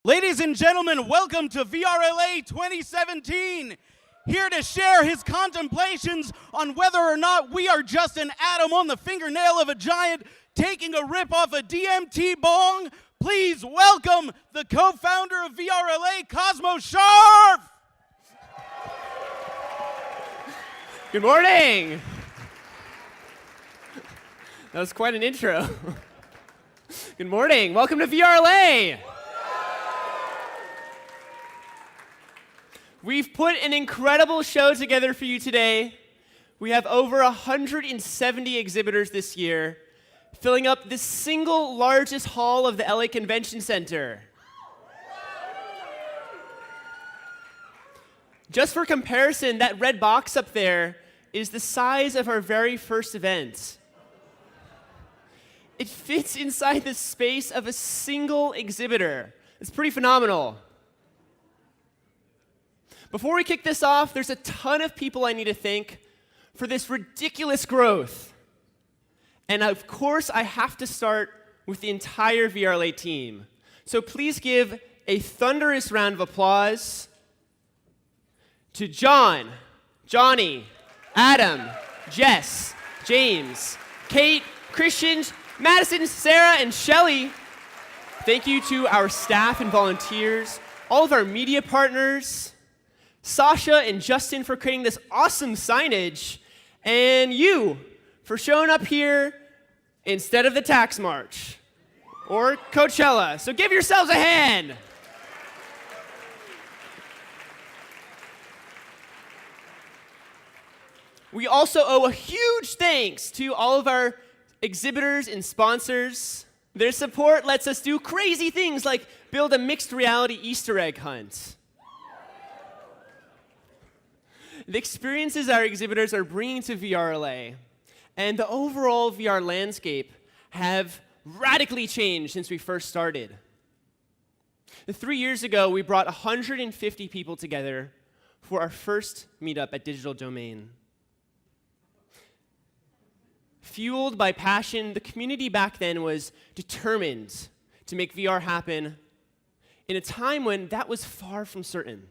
Ladies and gentlemen, welcome to VRLA 2017. Here to share his contemplations on whether or not we are just an atom on the fingernail of a giant taking a rip off a DMT bong, please welcome the co-founder of VRLA, Cosmo Scharf. Good morning. That was quite an intro. Good morning. Welcome to VRLA. We've put an incredible show together for you today. We have over 170 exhibitors this year, filling up the single largest hall of the LA Convention Center. Just for comparison, that red box up there is the size of our very first event. It fits inside the space of a single exhibitor. It's pretty phenomenal. Before we kick this off, there's a ton of people I need to thank for this ridiculous growth. And of course, I have to start with the entire VRLA team. So please give a thunderous round of applause to John, Johnny, Adam, Jess, James, Kate, Christian, Madison, Sarah, and Shelly. Thank you to our staff and volunteers, all of our media partners, Sasha and Justin for creating this awesome signage, and you for showing up here instead of the tax march or Coachella. So give yourselves a hand. We also owe a huge thanks to all of our exhibitors and sponsors. Their support lets us do crazy things like build a mixed reality Easter egg hunt. The experiences our exhibitors are bringing to VRLA and the overall VR landscape have radically changed since we first started. 3 years ago, we brought 150 people together for our first meetup at Digital Domain. Fueled by passion, the community back then was determined to make VR happen in a time when that was far from certain.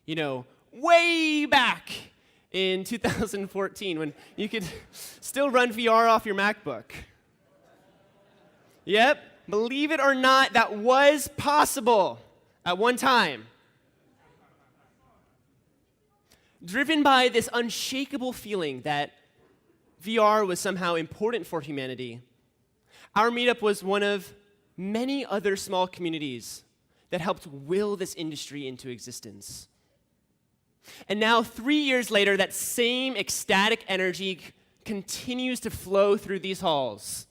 You know, way back in 2014 when you could still run VR off your MacBook. Yep, believe it or not, that was possible at one time. Driven by this unshakable feeling that VR was somehow important for humanity, our meetup was one of many other small communities that helped will this industry into existence. And now, 3 years later, that same ecstatic energy continues to flow through these halls.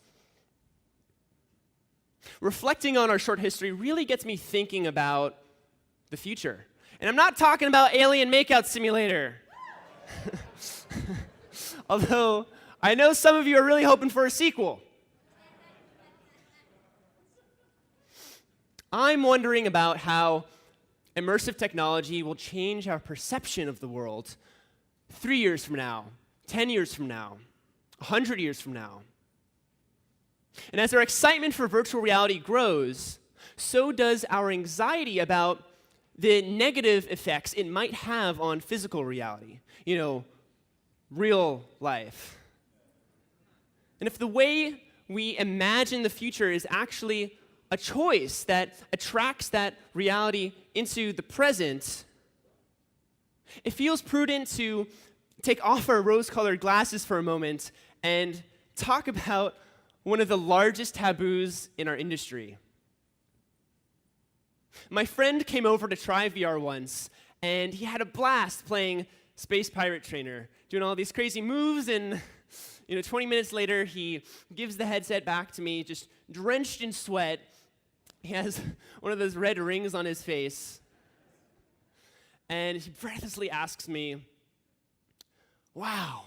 Reflecting on our short history really gets me thinking about the future. And I'm not talking about Alien Makeout Simulator. Although, I know some of you are really hoping for a sequel. I'm wondering about how immersive technology will change our perception of the world 3 years from now, 10 years from now, 100 years from now. And as our excitement for virtual reality grows, so does our anxiety about the negative effects it might have on physical reality, you know, real life. And if the way we imagine the future is actually a choice that attracts that reality into the present, it feels prudent to take off our rose-colored glasses for a moment and talk about one of the largest taboos in our industry. My friend came over to try VR once, and he had a blast playing Space Pirate Trainer, doing all these crazy moves, and 20 minutes later, he gives the headset back to me, just drenched in sweat. He has one of those red rings on his face. And he breathlessly asks me, "Wow,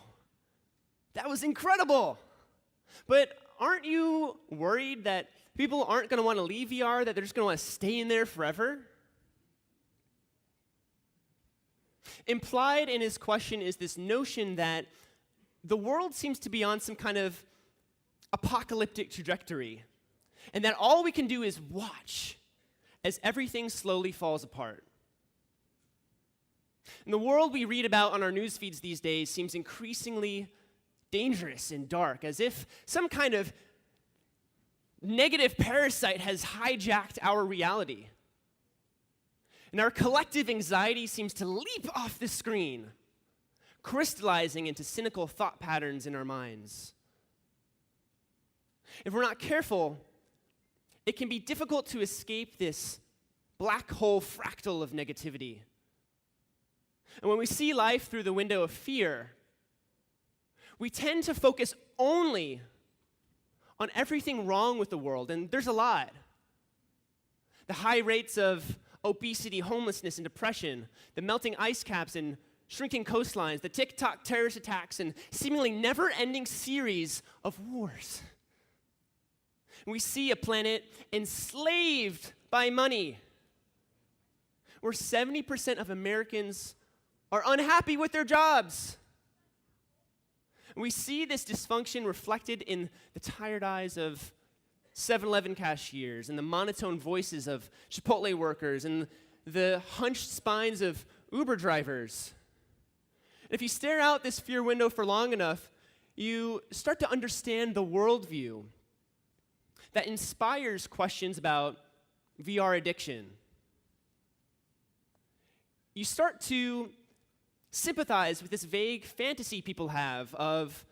that was incredible. But aren't you worried that people aren't going to want to leave VR, that they're just going to want to stay in there forever?" Implied in his question is this notion that the world seems to be on some kind of apocalyptic trajectory, and that all we can do is watch as everything slowly falls apart. And the world we read about on our news feeds these days seems increasingly dangerous and dark, as if some kind of negative parasite has hijacked our reality. And our collective anxiety seems to leap off the screen, crystallizing into cynical thought patterns in our minds. If we're not careful, it can be difficult to escape this black hole fractal of negativity. And when we see life through the window of fear, we tend to focus only on everything wrong with the world, and there's a lot. The high rates of obesity, homelessness, and depression, the melting ice caps and shrinking coastlines, the TikTok terrorist attacks, and seemingly never-ending series of wars. We see a planet enslaved by money, where 70% of Americans are unhappy with their jobs. We see this dysfunction reflected in the tired eyes of 7-Eleven cashiers and the monotone voices of Chipotle workers and the hunched spines of Uber drivers. If you stare out this fear window for long enough, you start to understand the worldview that inspires questions about VR addiction. You start to sympathize with this vague fantasy people have of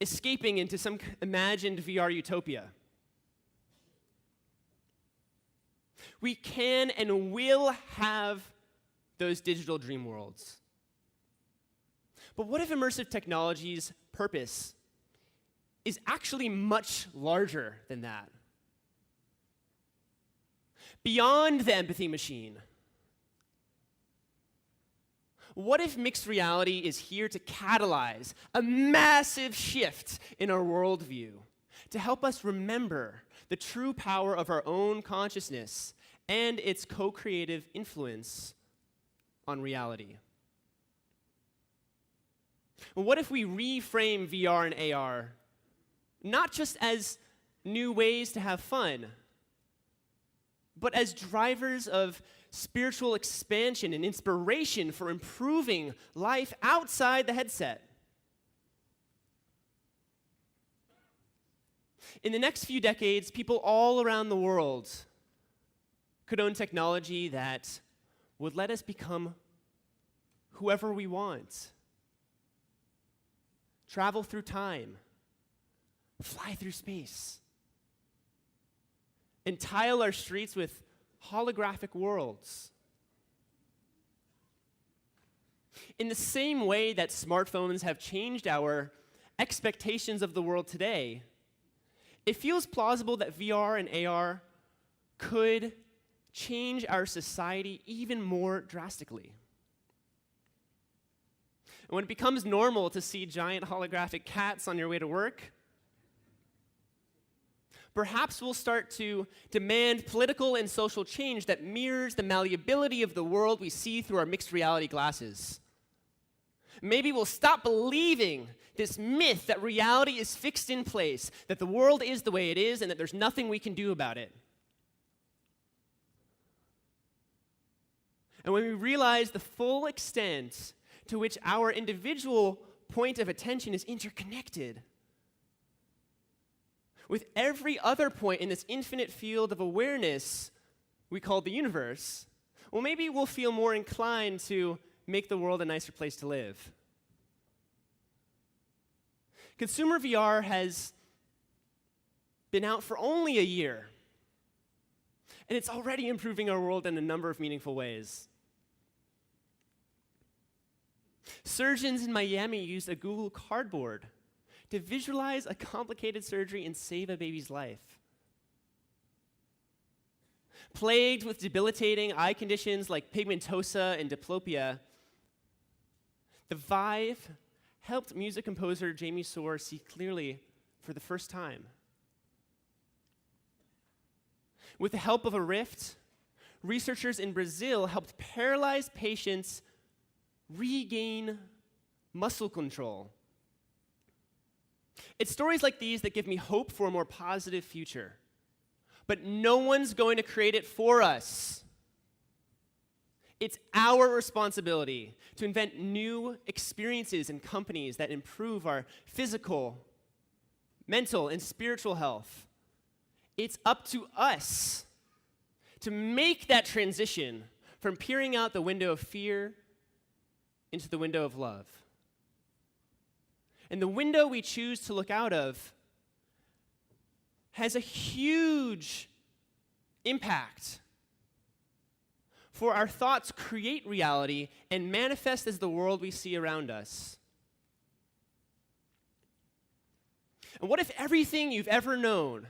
escaping into some imagined VR utopia. We can and will have those digital dream worlds. But what if immersive technology's purpose is actually much larger than that? Beyond the empathy machine. What if mixed reality is here to catalyze a massive shift in our worldview, to help us remember the true power of our own consciousness and its co-creative influence on reality? Well, what if we reframe VR and AR not just as new ways to have fun, but as drivers of spiritual expansion and inspiration for improving life outside the headset? In the next few decades, people all around the world could own technology that would let us become whoever we want. Travel through time, fly through space, and tile our streets with holographic worlds. In the same way that smartphones have changed our expectations of the world today, it feels plausible that VR and AR could change our society even more drastically. And when it becomes normal to see giant holographic cats on your way to work, perhaps we'll start to demand political and social change that mirrors the malleability of the world we see through our mixed reality glasses. Maybe we'll stop believing this myth that reality is fixed in place, that the world is the way it is, and that there's nothing we can do about it. And when we realize the full extent to which our individual point of attention is interconnected with every other point in this infinite field of awareness we call the universe, well, maybe we'll feel more inclined to make the world a nicer place to live. Consumer VR has been out for only a year, and it's already improving our world in a number of meaningful ways. Surgeons in Miami used a Google Cardboard to visualize a complicated surgery and save a baby's life. Plagued with debilitating eye conditions like pigmentosa and diplopia, the Vive helped music composer Jamie Soar see clearly for the first time. With the help of a Rift, researchers in Brazil helped paralyzed patients regain muscle control. It's stories like these that give me hope for a more positive future. but no one's going to create it for us. It's our responsibility to invent new experiences and companies that improve our physical, mental, and spiritual health. It's up to us to make that transition from peering out the window of fear into the window of love. And the window we choose to look out of has a huge impact. For our thoughts create reality and manifest as the world we see around us. And what if everything you've ever known,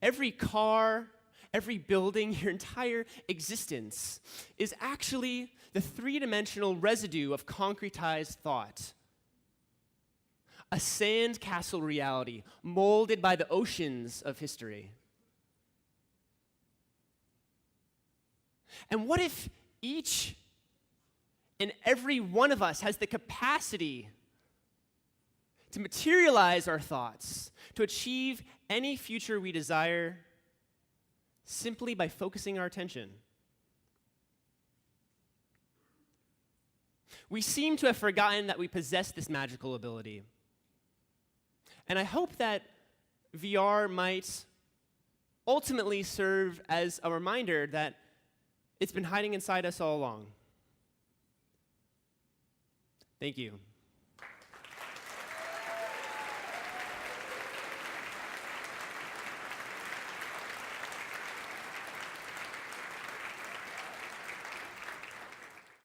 every car, every building, your entire existence, is actually the three-dimensional residue of concretized thought? A sandcastle reality molded by the oceans of history. And what if each and every one of us has the capacity to materialize our thoughts, to achieve any future we desire simply by focusing our attention? We seem to have forgotten that we possess this magical ability. And I hope that VR might ultimately serve as a reminder that it's been hiding inside us all along. Thank you.